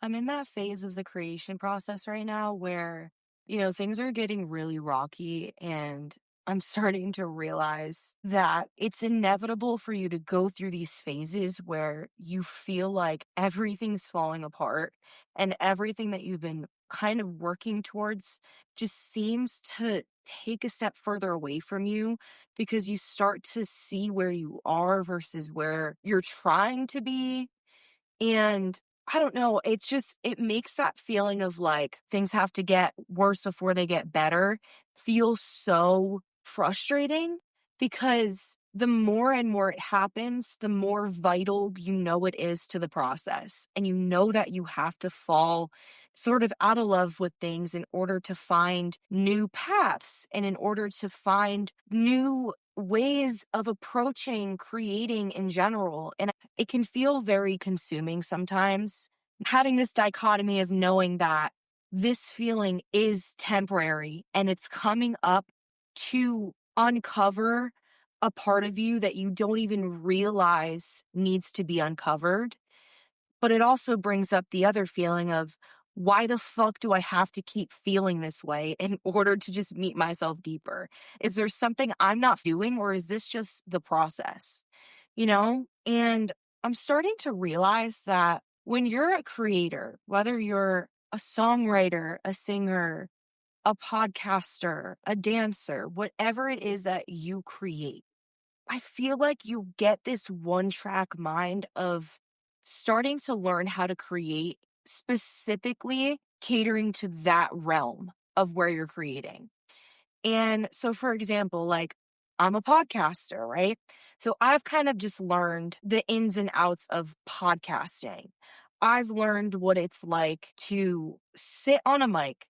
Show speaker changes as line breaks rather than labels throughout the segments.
I'm in that phase of the creation process right now where, things are getting really rocky and I'm starting to realize that it's inevitable for you to go through these phases where you feel like everything's falling apart and everything that you've been kind of working towards just seems to take a step further away from you because you start to see where you are versus where you're trying to be. And I don't know, it makes that feeling of like things have to get worse before they get better feel so frustrating because the more and more it happens, the more vital it is to the process. And you know that you have to fall sort of out of love with things in order to find new paths and in order to find new ways of approaching creating in general. And it can feel very consuming sometimes, having this dichotomy of knowing that this feeling is temporary and it's coming up to uncover a part of you that you don't even realize needs to be uncovered. But it also brings up the other feeling of, why the fuck do I have to keep feeling this way in order to just meet myself deeper? Is there something I'm not doing, or is this just the process? And I'm starting to realize that when you're a creator, whether you're a songwriter, a singer, a podcaster, a dancer, whatever it is that you create, I feel like you get this one track mind of starting to learn how to create specifically catering to that realm of where you're creating. And so, for example, like I'm a podcaster, right? So I've kind of just learned the ins and outs of podcasting. I've learned what it's like to sit on a mic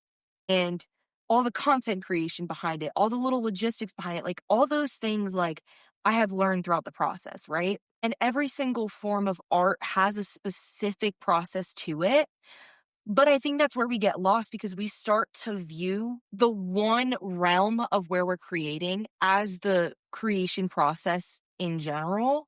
and all the content creation behind it, all the little logistics behind it, like all those things, like I have learned throughout the process, right? And every single form of art has a specific process to it. But I think that's where we get lost because we start to view the one realm of where we're creating as the creation process in general.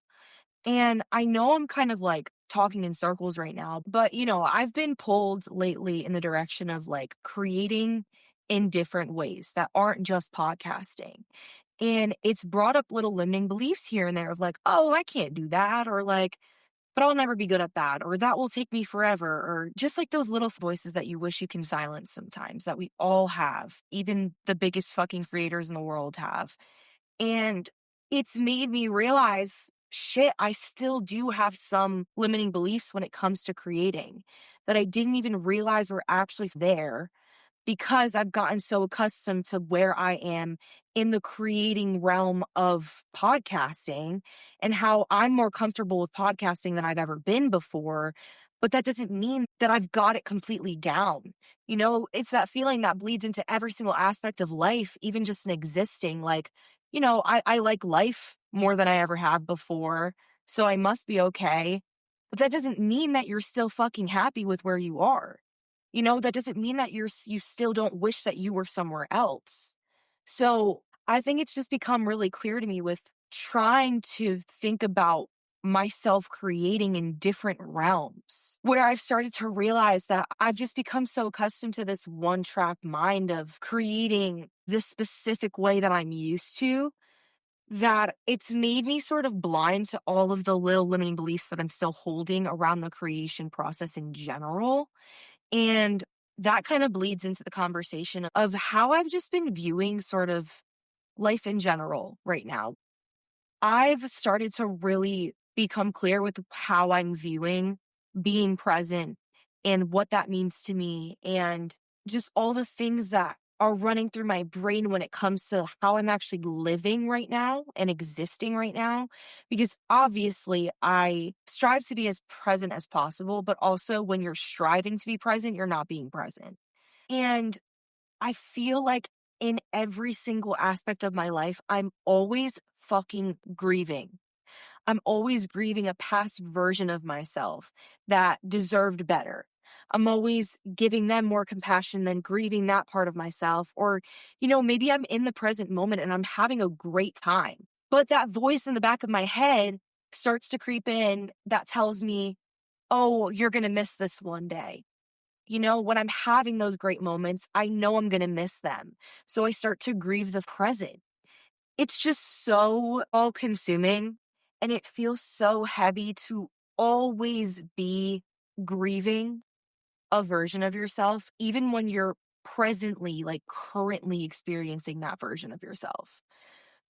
And I know I'm kind of like talking in circles right now, but I've been pulled lately in the direction of like creating in different ways that aren't just podcasting. And it's brought up little limiting beliefs here and there of like, oh, I can't do that. Or like, but I'll never be good at that, or that will take me forever, or just like those little voices that you wish you can silence sometimes that we all have, even the biggest fucking creators in the world have. And it's made me realize, shit, I still do have some limiting beliefs when it comes to creating that I didn't even realize were actually there because I've gotten so accustomed to where I am in the creating realm of podcasting and how I'm more comfortable with podcasting than I've ever been before. But that doesn't mean that I've got it completely down. It's that feeling that bleeds into every single aspect of life, even just in existing. Like, I like life more than I ever have before, so I must be okay. But that doesn't mean that you're still fucking happy with where you are. That doesn't mean that you still don't wish that you were somewhere else. So I think it's just become really clear to me with trying to think about myself creating in different realms where I've started to realize that I've just become so accustomed to this one track mind of creating this specific way that I'm used to that it's made me sort of blind to all of the little limiting beliefs that I'm still holding around the creation process in general. And that kind of bleeds into the conversation of how I've just been viewing sort of life in general right now. I've started to really become clear with how I'm viewing being present and what that means to me and just all the things that are running through my brain when it comes to how I'm actually living right now and existing right now. Because obviously I strive to be as present as possible, but also when you're striving to be present, you're not being present. And I feel like in every single aspect of my life, I'm always fucking grieving. I'm always grieving a past version of myself that deserved better. I'm always giving them more compassion than grieving that part of myself. Or, maybe I'm in the present moment and I'm having a great time. But that voice in the back of my head starts to creep in that tells me, oh, you're going to miss this one day. when I'm having those great moments, I know I'm going to miss them. So I start to grieve the present. It's just so all consuming, and it feels so heavy to always be grieving a version of yourself, even when you're presently, like currently experiencing that version of yourself,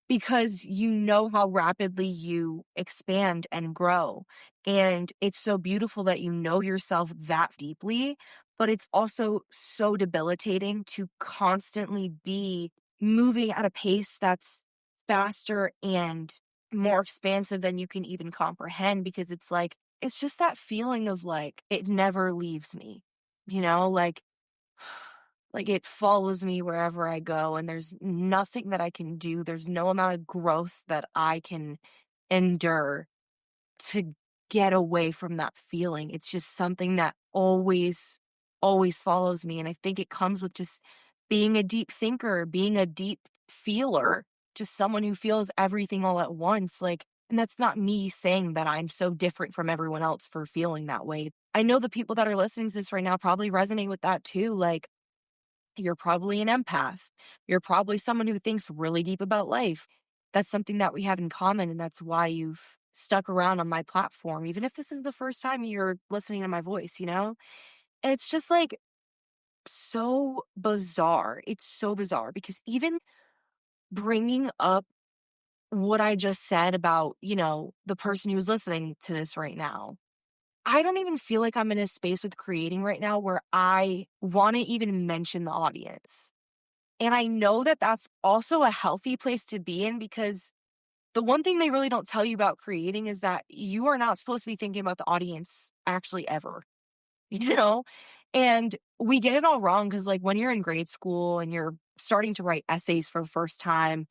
because you know how rapidly you expand and grow. And it's so beautiful that you know yourself that deeply, but it's also so debilitating to constantly be moving at a pace that's faster and more expansive than you can even comprehend, because it's like, it's just that feeling of like, it never leaves me, like, it follows me wherever I go, and there's nothing that I can do. There's no amount of growth that I can endure to get away from that feeling. It's just something that always follows me. And I think it comes with just being a deep thinker, being a deep feeler, just someone who feels everything all at once. And that's not me saying that I'm so different from everyone else for feeling that way. I know the people that are listening to this right now probably resonate with that too. Like, you're probably an empath. You're probably someone who thinks really deep about life. That's something that we have in common, and that's why you've stuck around on my platform, even if this is the first time you're listening to my voice. And it's just like so bizarre. It's so bizarre because even bringing up what I just said about, the person who's listening to this right now, I don't even feel like I'm in a space with creating right now where I want to even mention the audience. And I know that that's also a healthy place to be in, because the one thing they really don't tell you about creating is that you are not supposed to be thinking about the audience actually ever, you know? And we get it all wrong because, like, when you're in grade school and you're starting to write essays for the first time,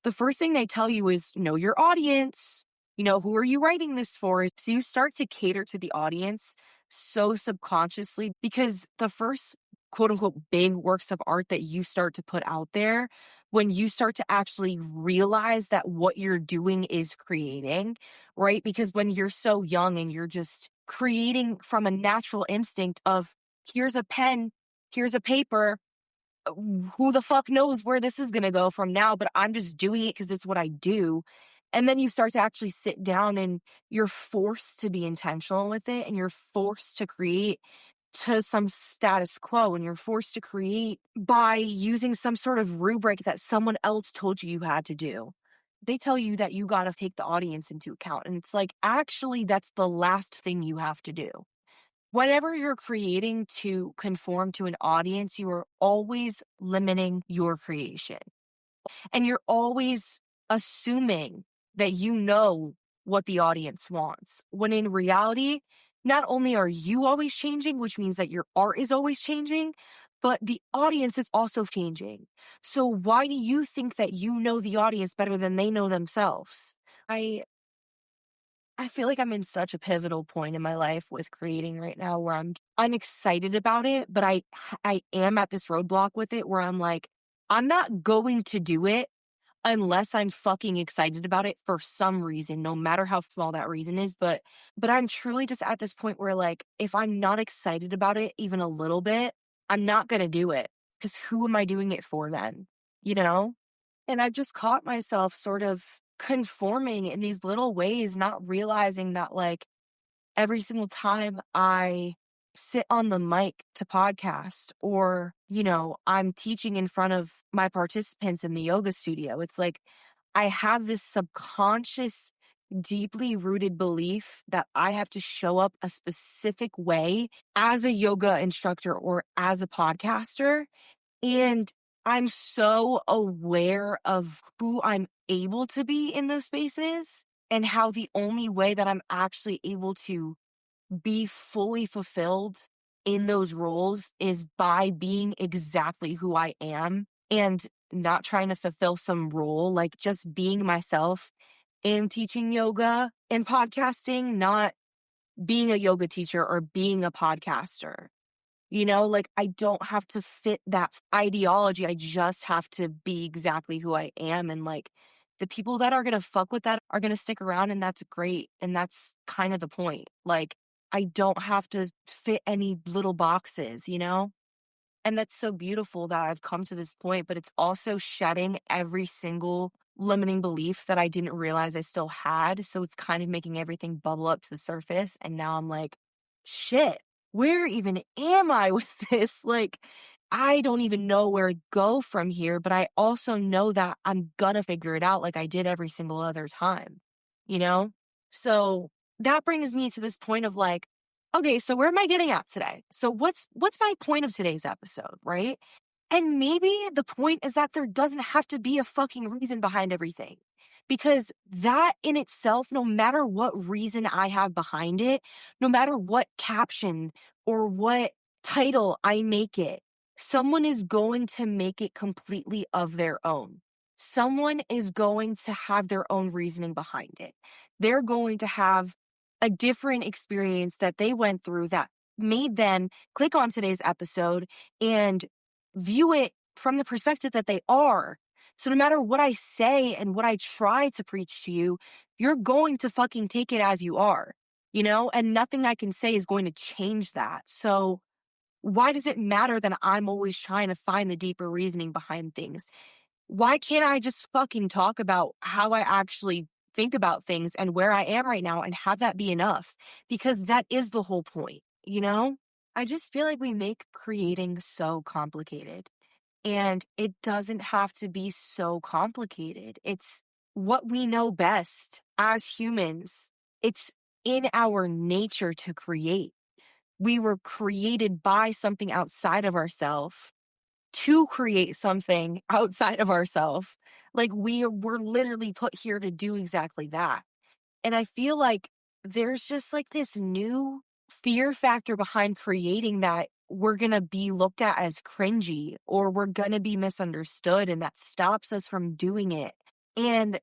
the first thing they tell you is know your audience. Who are you writing this for? So you start to cater to the audience so subconsciously, because the first quote unquote big works of art that you start to put out there, when you start to actually realize that what you're doing is creating, right? Because when you're so young and you're just creating from a natural instinct of, here's a pen, here's a paper, who the fuck knows where this is going to go from now, but I'm just doing it because it's what I do. And then you start to actually sit down and you're forced to be intentional with it, and you're forced to create to some status quo, and you're forced to create by using some sort of rubric that someone else told you had to do. They tell you that you got to take the audience into account. And it's like, actually, that's the last thing you have to do. Whenever you're creating to conform to an audience, you are always limiting your creation. And you're always assuming that you know what the audience wants. When in reality, not only are you always changing, which means that your art is always changing, but the audience is also changing. So why do you think that you know the audience better than they know themselves? I feel like I'm in such a pivotal point in my life with creating right now where I'm excited about it, but I am at this roadblock with it where I'm like, I'm not going to do it unless I'm fucking excited about it for some reason, no matter how small that reason is. But I'm truly just at this point where, like, if I'm not excited about it even a little bit, I'm not going to do it, because who am I doing it for then? You know? And I've just caught myself sort of conforming in these little ways, not realizing that, like, every single time I sit on the mic to podcast, or, I'm teaching in front of my participants in the yoga studio, it's like I have this subconscious, deeply rooted belief that I have to show up a specific way as a yoga instructor or as a podcaster. And I'm so aware of who I'm able to be in those spaces, and how the only way that I'm actually able to be fully fulfilled in those roles is by being exactly who I am, and not trying to fulfill some role, like just being myself in teaching yoga and podcasting, not being a yoga teacher or being a podcaster. Like, I don't have to fit that ideology. I just have to be exactly who I am. And, like, the people that are going to fuck with that are going to stick around, and that's great. And that's kind of the point. Like, I don't have to fit any little boxes, you know? And that's so beautiful that I've come to this point, but it's also shedding every single limiting belief that I didn't realize I still had. So it's kind of making everything bubble up to the surface. And now I'm like, shit, where even am I with this? Like, I don't even know where to go from here, but I also know that I'm gonna figure it out like I did every single other time, you know? So that brings me to this point of like, okay, so where am I getting at today? So what's my point of today's episode, right? And maybe the point is that there doesn't have to be a fucking reason behind everything. Because that in itself, no matter what reason I have behind it, no matter what caption or what title I make it, someone is going to make it completely of their own. Someone is going to have their own reasoning behind it. They're going to have a different experience that they went through that made them click on today's episode and view it from the perspective that they are. So no matter what I say and what I try to preach to you, you're going to fucking take it as you are, you know, and nothing I can say is going to change that. So why does it matter that I'm always trying to find the deeper reasoning behind things? Why can't I just fucking talk about how I actually think about things and where I am right now and have that be enough? Because that is the whole point, you know? I just feel like we make creating so complicated. And it doesn't have to be so complicated. It's what we know best as humans. It's in our nature to create. We were created by something outside of ourselves to create something outside of ourselves. Like we were literally put here to do exactly that. And I feel like there's just like this new fear factor behind creating that we're going to be looked at as cringy or we're going to be misunderstood and that stops us from doing it. And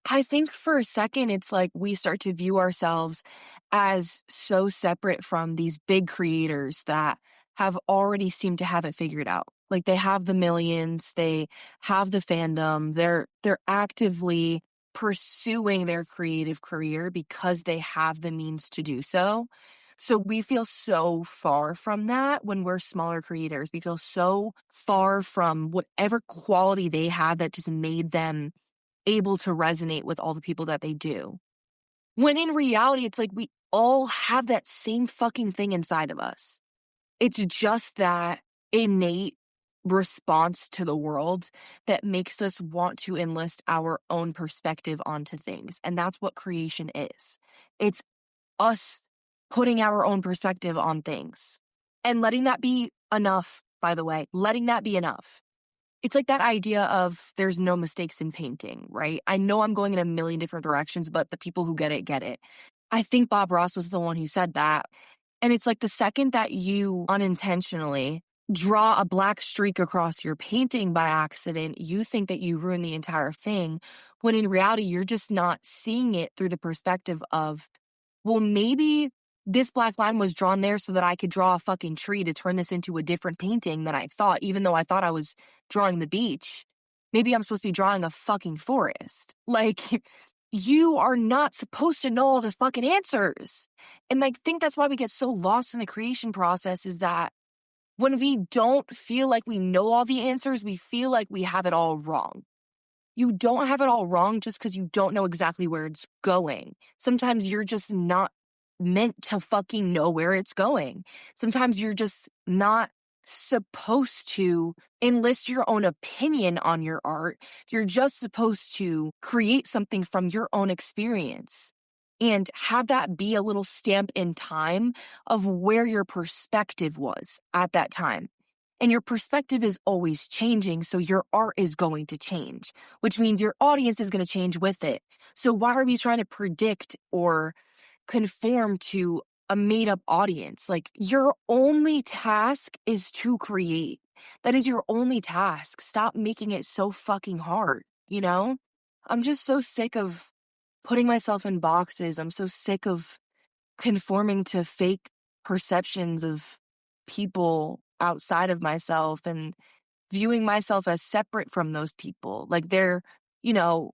I think for a second, it's like we start to view ourselves as so separate from these big creators that have already seemed to have it figured out. Like they have the millions, they have the fandom, they're actively pursuing their creative career because they have the means to do so. So we feel so far from that when we're smaller creators. We feel so far from whatever quality they have that just made them able to resonate with all the people that they do. When in reality, it's like we all have that same fucking thing inside of us. It's just that innate response to the world that makes us want to enlist our own perspective onto things. And that's what creation is. It's us putting our own perspective on things and letting that be enough, by the way, letting that be enough. It's like that idea of there's no mistakes in painting, right? I know I'm going in a million different directions, but the people who get it, get it. I think Bob Ross was the one who said that. And it's like the second that you unintentionally draw a black streak across your painting by accident, you think that you ruin the entire thing, when in reality, you're just not seeing it through the perspective of, well, maybe this black line was drawn there so that I could draw a fucking tree to turn this into a different painting than I thought, even though I thought I was drawing the beach. Maybe I'm supposed to be drawing a fucking forest. Like, you are not supposed to know all the fucking answers. And I think that's why we get so lost in the creation process is that when we don't feel like we know all the answers, we feel like we have it all wrong. You don't have it all wrong just because you don't know exactly where it's going. Sometimes you're just not meant to fucking know where it's going. Sometimes you're just not supposed to enlist your own opinion on your art. You're just supposed to create something from your own experience and have that be a little stamp in time of where your perspective was at that time. And your perspective is always changing, so your art is going to change, which means your audience is going to change with it. So why are we trying to predict or conform to a made up audience? Like, your only task is to create. That is your only task. Stop making it so fucking hard, you know? I'm just so sick of putting myself in boxes. I'm so sick of conforming to fake perceptions of people outside of myself and viewing myself as separate from those people. Like they're, you know,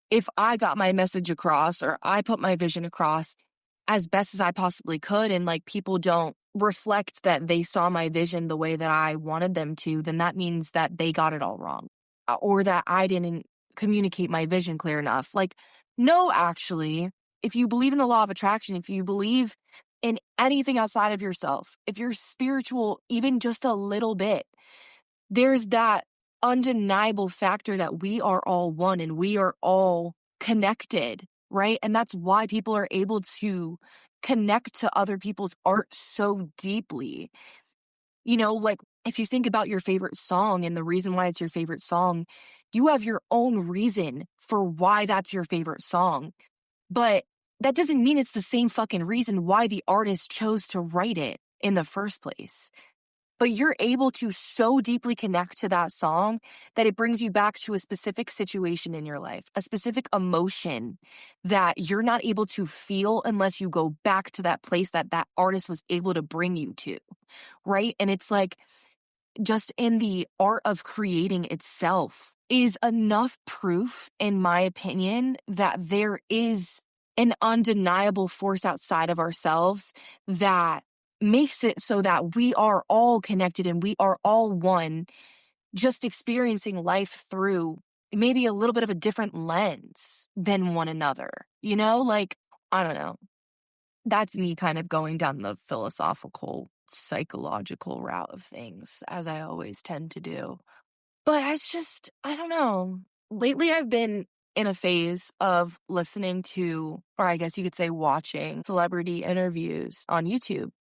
if I got my message across or I put my vision across, as best as I possibly could, and like people don't reflect that they saw my vision the way that I wanted them to, then that means that they got it all wrong, or that I didn't communicate my vision clear enough. Like, no, actually, if you believe in the law of attraction, if you believe in anything outside of yourself, if you're spiritual, even just a little bit, there's that undeniable factor that we are all one and we are all connected, right? And that's why people are able to connect to other people's art so deeply. Like if you think about your favorite song and the reason why it's your favorite song, you have your own reason for why that's your favorite song. But that doesn't mean it's the same fucking reason why the artist chose to write it in the first place. But you're able to so deeply connect to that song that it brings you back to a specific situation in your life, a specific emotion that you're not able to feel unless you go back to that place that that artist was able to bring you to, right? And it's like, just in the art of creating itself is enough proof, in my opinion, that there is an undeniable force outside of ourselves that makes it so that we are all connected and we are all one, just experiencing life through maybe a little bit of a different lens than one another. Like, I don't know. That's me kind of going down the philosophical, psychological route of things, as I always tend to do. But I don't know. Lately, I've been in a phase of listening to, or I guess you could say watching, celebrity interviews on YouTube.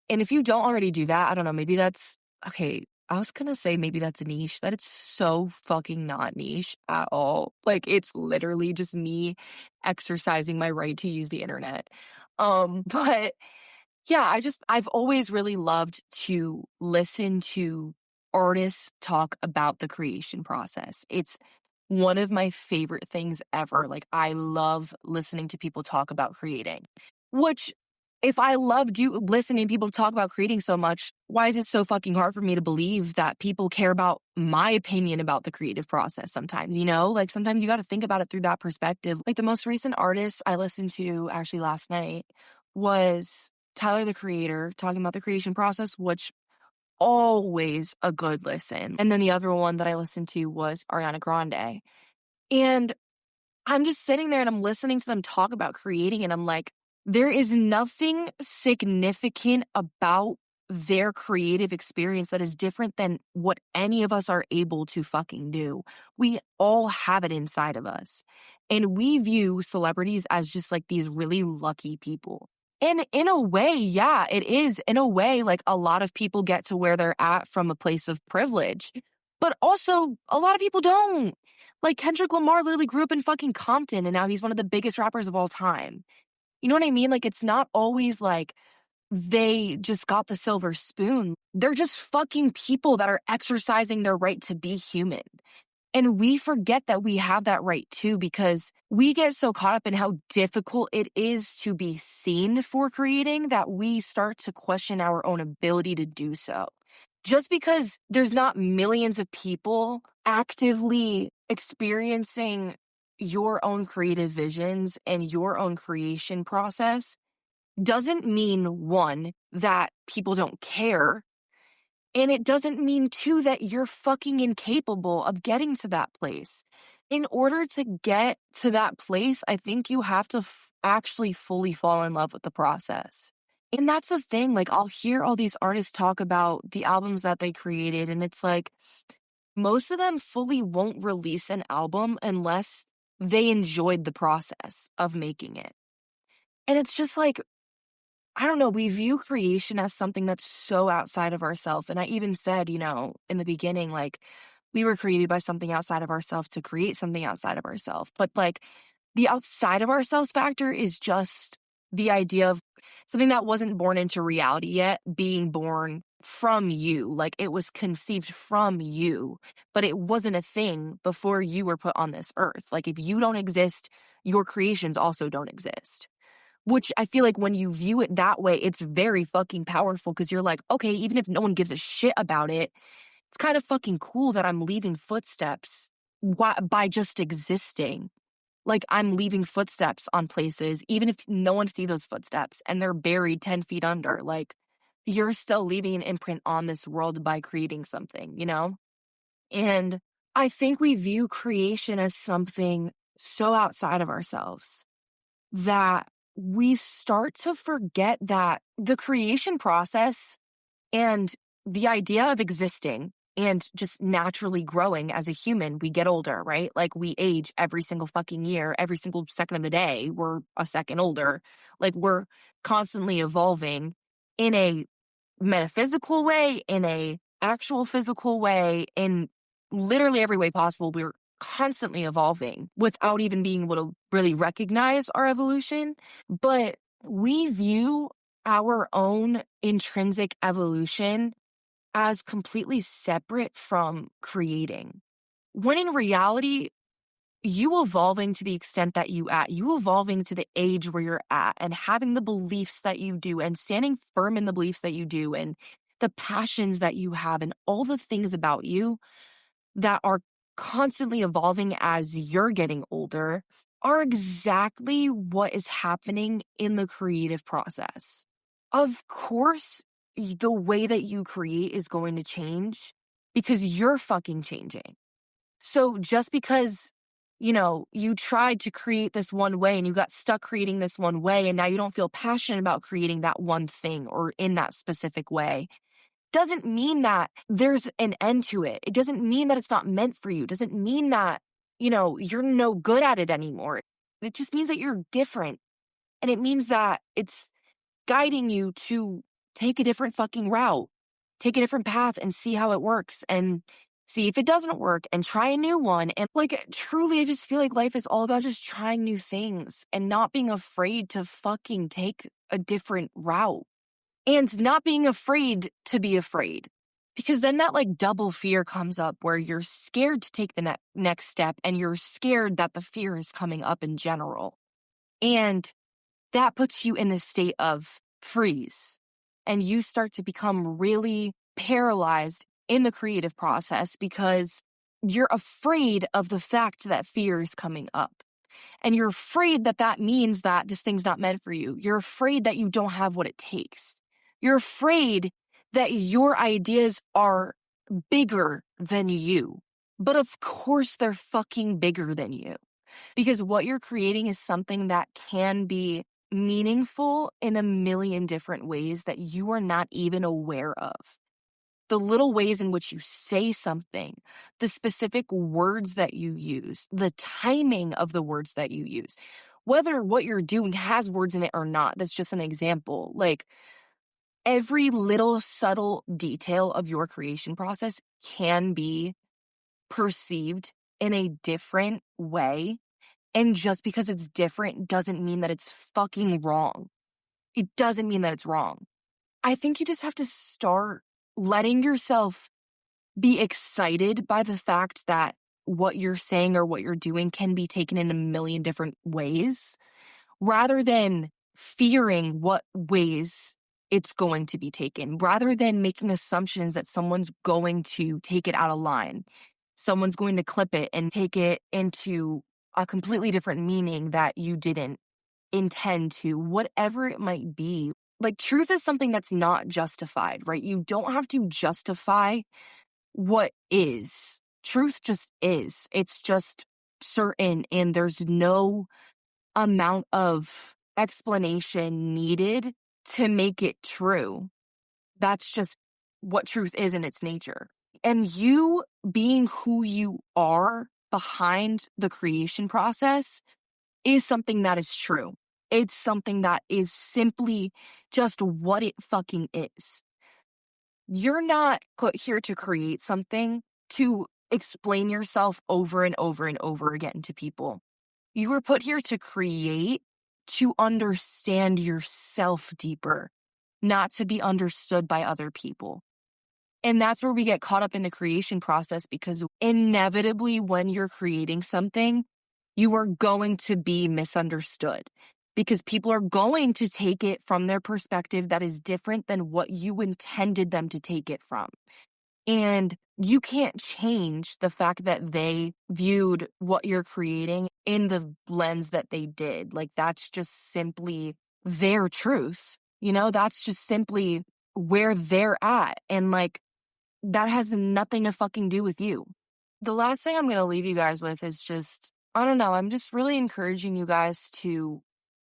And if you don't already do that, I don't know, maybe that's okay. I was gonna say maybe that's a niche. That it's so fucking not niche at all. Like, it's literally just me exercising my right to use the internet. But yeah, I've always really loved to listen to artists talk about the creation process. It's one of my favorite things ever. Like, I love listening to people talk about creating, which, if I loved you listening to people talk about creating so much, why is it so fucking hard for me to believe that people care about my opinion about the creative process sometimes, Like, sometimes you got to think about it through that perspective. Like, the most recent artist I listened to actually last night was Tyler, the Creator, talking about the creation process, which always a good listen. And then the other one that I listened to was Ariana Grande. And I'm just sitting there and I'm listening to them talk about creating, and I'm like, there is nothing significant about their creative experience that is different than what any of us are able to fucking do. We all have it inside of us. And we view celebrities as just like these really lucky people. And in a way, yeah, it is. In a way, like, a lot of people get to where they're at from a place of privilege. But also, a lot of people don't. Like, Kendrick Lamar literally grew up in fucking Compton, and now he's one of the biggest rappers of all time. You know what I mean? Like, it's not always like they just got the silver spoon. They're just fucking people that are exercising their right to be human. And we forget that we have that right too, because we get so caught up in how difficult it is to be seen for creating that we start to question our own ability to do so. Just because there's not millions of people actively experiencing your own creative visions and your own creation process doesn't mean, one, that people don't care. And it doesn't mean, two, that you're fucking incapable of getting to that place. In order to get to that place, I think you have to actually fully fall in love with the process. And that's the thing. Like, I'll hear all these artists talk about the albums that they created, and it's like, most of them fully won't release an album unless they enjoyed the process of making it. And it's just like, I don't know, we view creation as something that's so outside of ourselves. And I even said, in the beginning, like, we were created by something outside of ourselves to create something outside of ourselves. But like, the outside of ourselves factor is just the idea of something that wasn't born into reality yet being born from you. Like, it was conceived from you, but it wasn't a thing before you were put on this earth. Like, if you don't exist, your creations also don't exist. Which I feel like when you view it that way, it's very fucking powerful, because you're like, okay, even if no one gives a shit about it, it's kind of fucking cool that I'm leaving footsteps by just existing. Like, I'm leaving footsteps on places, even if no one see those footsteps and they're buried 10 feet under. Like, you're still leaving an imprint on this world by creating something, you know? And I think we view creation as something so outside of ourselves that we start to forget that the creation process and the idea of existing and just naturally growing as a human, we get older, right? Like, we age every single fucking year, every single second of the day, we're a second older. Like, we're constantly evolving in a metaphysical way, in a actual physical way, in literally every way possible. We're constantly evolving without even being able to really recognize our evolution. But we view our own intrinsic evolution as completely separate from creating. When in reality, you evolving to the extent that you evolving to the age where you're at and having the beliefs that you do and standing firm in the beliefs that you do and the passions that you have and all the things about you that are constantly evolving as you're getting older are exactly what is happening in the creative process. Of course, the way that you create is going to change because you're fucking changing. So just because, you tried to create this one way and you got stuck creating this one way and now you don't feel passionate about creating that one thing or in that specific way, doesn't mean that there's an end to it. It doesn't mean that it's not meant for you. It doesn't mean that, you're no good at it anymore. It just means that you're different. And it means that it's guiding you to take a different fucking route, take a different path and see how it works and see if it doesn't work and try a new one. And like, truly, I just feel like life is all about just trying new things and not being afraid to fucking take a different route and not being afraid to be afraid. Because then that like double fear comes up where you're scared to take the next step and you're scared that the fear is coming up in general. And that puts you in a state of freeze and you start to become really paralyzed in the creative process because you're afraid of the fact that fear is coming up. And you're afraid that that means that this thing's not meant for you. You're afraid that you don't have what it takes. You're afraid that your ideas are bigger than you. But of course they're fucking bigger than you. Because what you're creating is something that can be meaningful in a million different ways that you are not even aware of. The little ways in which you say something, the specific words that you use, the timing of the words that you use, whether what you're doing has words in it or not, that's just an example. Like, every little subtle detail of your creation process can be perceived in a different way. And just because it's different doesn't mean that it's fucking wrong. It doesn't mean that it's wrong. I think you just have to start letting yourself be excited by the fact that what you're saying or what you're doing can be taken in a million different ways, rather than fearing what ways it's going to be taken, rather than making assumptions that someone's going to take it out of line. Someone's going to clip it and take it into a completely different meaning that you didn't intend to, whatever it might be. Like, truth is something that's not justified, right? You don't have to justify what is. Truth just is. It's just certain, and there's no amount of explanation needed to make it true. That's just what truth is in its nature. And you being who you are behind the creation process is something that is true. It's something that is simply just what it fucking is. You're not put here to create something to explain yourself over and over and over again to people. You were put here to create, to understand yourself deeper, not to be understood by other people. And that's where we get caught up in the creation process, because inevitably when you're creating something, you are going to be misunderstood because people are going to take it from their perspective that is different than what you intended them to take it from. And you can't change the fact that they viewed what you're creating in the lens that they did. Like, that's just simply their truth. That's just simply where they're at. And like, that has nothing to fucking do with you. The last thing I'm going to leave you guys with is just, I don't know, I'm just really encouraging you guys to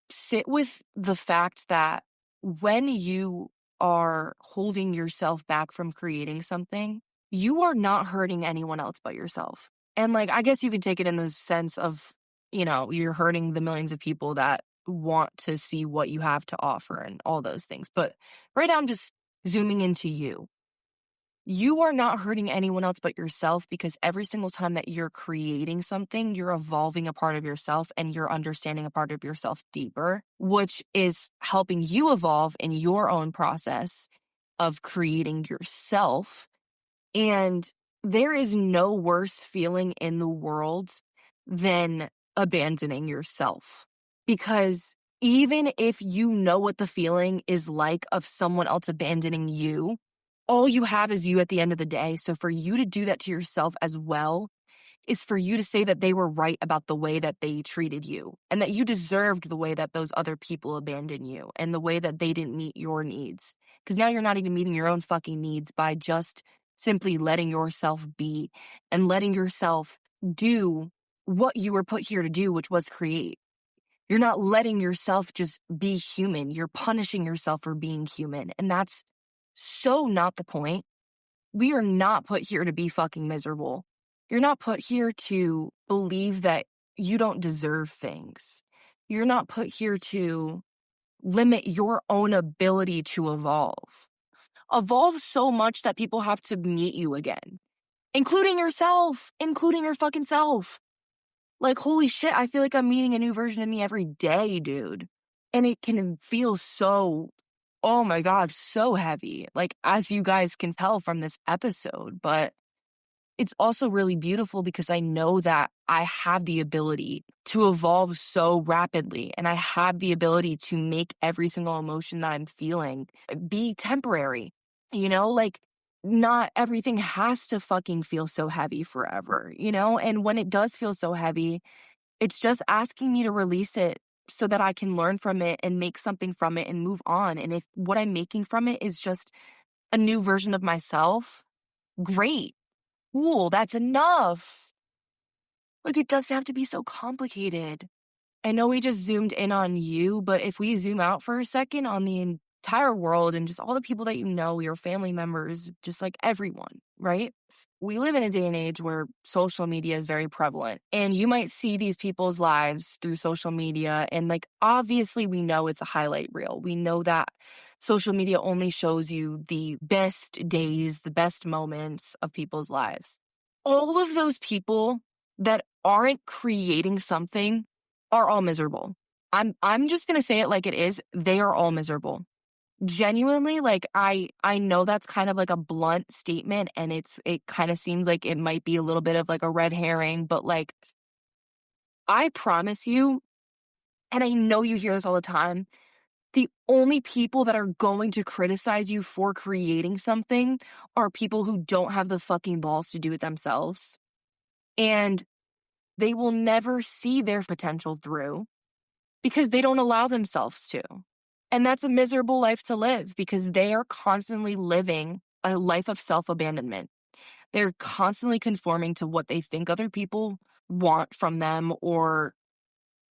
sit with the fact that when you are holding yourself back from creating something, you are not hurting anyone else but yourself. And like, I guess you could take it in the sense of, you're hurting the millions of people that want to see what you have to offer and all those things. But right now, I'm just zooming into you. You are not hurting anyone else but yourself, because every single time that you're creating something, you're evolving a part of yourself and you're understanding a part of yourself deeper, which is helping you evolve in your own process of creating yourself. And there is no worse feeling in the world than abandoning yourself. Because even if you know what the feeling is like of someone else abandoning you, all you have is you at the end of the day. So for you to do that to yourself as well is for you to say that they were right about the way that they treated you, and that you deserved the way that those other people abandoned you and the way that they didn't meet your needs. Because now you're not even meeting your own fucking needs by just simply letting yourself be and letting yourself do what you were put here to do, which was create. You're not letting yourself just be human. You're punishing yourself for being human. And that's so not the point. We are not put here to be fucking miserable. You're not put here to believe that you don't deserve things. You're not put here to limit your own ability to evolve. Evolve so much that people have to meet you again, including yourself, including your fucking self. Like, holy shit, I feel like I'm meeting a new version of me every day, dude. And it can feel so, oh my God, so heavy. Like, as you guys can tell from this episode, but it's also really beautiful because I know that I have the ability to evolve so rapidly, and I have the ability to make every single emotion that I'm feeling be temporary. Like, not everything has to fucking feel so heavy forever, and when it does feel so heavy, it's just asking me to release it so that I can learn from it and make something from it and move on. And if what I'm making from it is just a new version of myself, great. Cool, that's enough. Like, it doesn't have to be so complicated. I know we just zoomed in on you, but if we zoom out for a second on the entire world and just all the people that you know, your family members, just like everyone, right? We live in a day and age where social media is very prevalent, and you might see these people's lives through social media. And like, obviously, we know it's a highlight reel. We know that social media only shows you the best days, the best moments of people's lives. All of those people that aren't creating something are all miserable. I'm just going to say it like it is. They are all miserable. Genuinely, like, I know that's kind of like a blunt statement, and it kind of seems like it might be a little bit of like a red herring, but like, I promise you, and I know you hear this all the time, the only people that are going to criticize you for creating something are people who don't have the fucking balls to do it themselves. And they will never see their potential through because they don't allow themselves to. And that's a miserable life to live because they are constantly living a life of self-abandonment. They're constantly conforming to what they think other people want from them or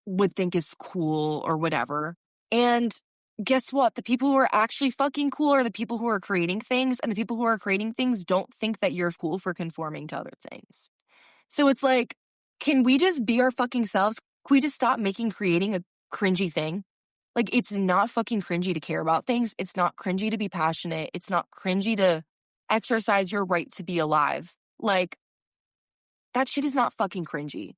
would think is cool or whatever. And guess what? The people who are actually fucking cool are the people who are creating things, and the people who are creating things don't think that you're cool for conforming to other things. So it's like, can we just be our fucking selves? Can we just stop making creating a cringy thing? Like, it's not fucking cringy to care about things. It's not cringy to be passionate. It's not cringy to exercise your right to be alive. Like, that shit is not fucking cringy.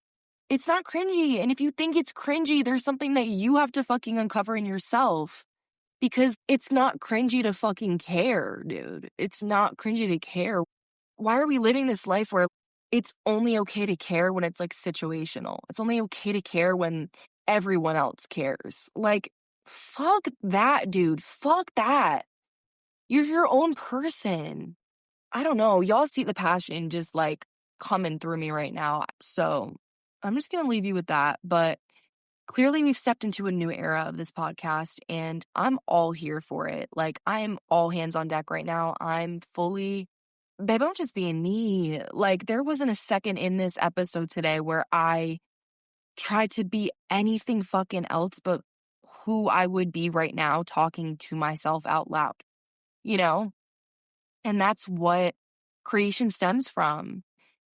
It's not cringy. And if you think it's cringy, there's something that you have to fucking uncover in yourself. Because it's not cringy to fucking care, dude. It's not cringy to care. Why are we living this life where it's only okay to care when it's like situational? It's only okay to care when everyone else cares. Like, fuck that, dude. Fuck that. You're your own person. I don't know. Y'all see the passion just like coming through me right now. So I'm just going to leave you with that. But clearly, we've stepped into a new era of this podcast, and I'm all here for it. Like, I am all hands on deck right now. I'm fully, babe, I'm just being me. Like, there wasn't a second in this episode today where I tried to be anything fucking else but who I would be right now talking to myself out loud, you know? And that's what creation stems from.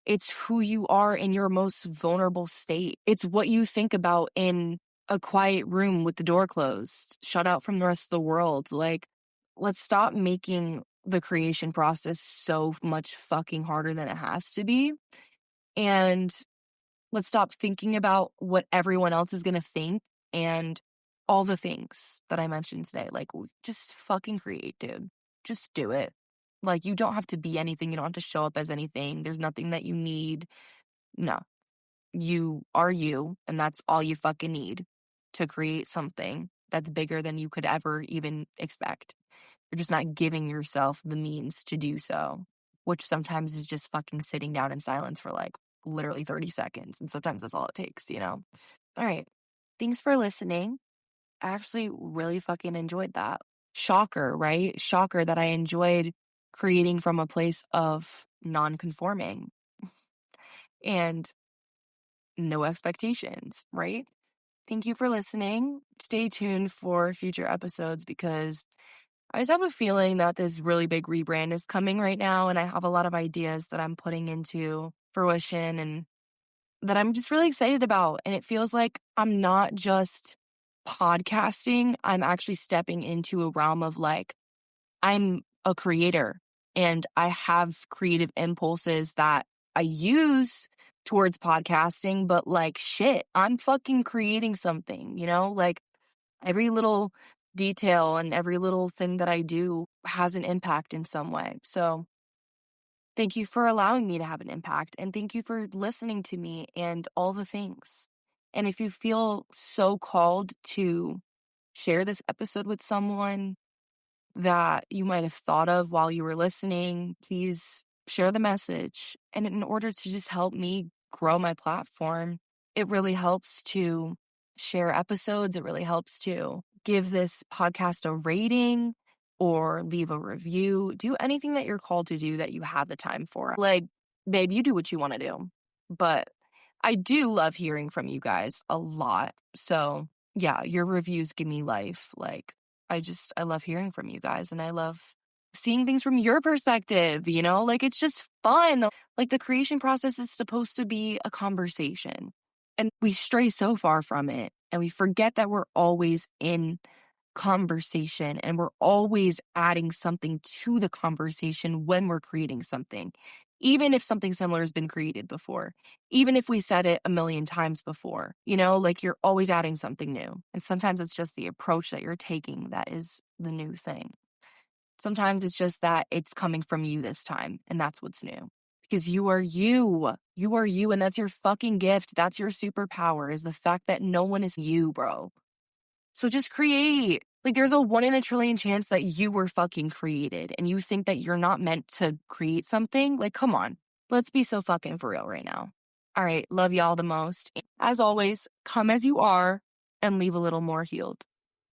It's who you are in your most vulnerable state. It's what you think about in a quiet room with the door closed, shut out from the rest of the world. Like, let's stop making the creation process so much fucking harder than it has to be. And let's stop thinking about what everyone else is going to think and all the things that I mentioned today. Like, just fucking create, dude. Just do it. Like, you don't have to be anything. You don't have to show up as anything. There's nothing that you need. No, you are you, and that's all you fucking need to create something that's bigger than you could ever even expect. You're just not giving yourself the means to do so, which sometimes is just fucking sitting down in silence for like literally 30 seconds. And sometimes that's all it takes, you know? All right. Thanks for listening. I actually really fucking enjoyed that. Shocker, right? Shocker that I enjoyed creating from a place of non-conforming and no expectations, right? Thank you for listening. Stay tuned for future episodes because I just have a feeling that this really big rebrand is coming right now, and I have a lot of ideas that I'm putting into fruition and that I'm just really excited about. And it feels like I'm not just podcasting, I'm actually stepping into a realm of like, I'm a creator and I have creative impulses that I use towards podcasting, but like, shit, I'm fucking creating something, you know? Like, every little detail and every little thing that I do has an impact in some way. So thank you for allowing me to have an impact. And thank you for listening to me and all the things. And if you feel so called to share this episode with someone that you might have thought of while you were listening, please share the message. And in order to just help me grow my platform, it really helps to share episodes. It really helps to give this podcast a rating or leave a review. Do anything that you're called to do that you have the time for. Like, babe, you do what you want to do. But I do love hearing from you guys a lot. So, yeah, your reviews give me life. Like, I love hearing from you guys and I love seeing things from your perspective, you know? Like, it's just fun. Like, the creation process is supposed to be a conversation. And we stray so far from it and we forget that we're always in conversation and we're always adding something to the conversation when we're creating something. Even if something similar has been created before, even if we said it a million times before, you know, like you're always adding something new. And sometimes it's just the approach that you're taking that is the new thing. Sometimes it's just that it's coming from you this time, and that's what's new. Because you are you. You are you, and that's your fucking gift. That's your superpower, is the fact that no one is you, bro. So just create. Like, there's a 1 in a trillion chance that you were fucking created, and you think that you're not meant to create something? Like, come on. Let's be so fucking for real right now. All right. Love y'all the most. As always, come as you are and leave a little more healed.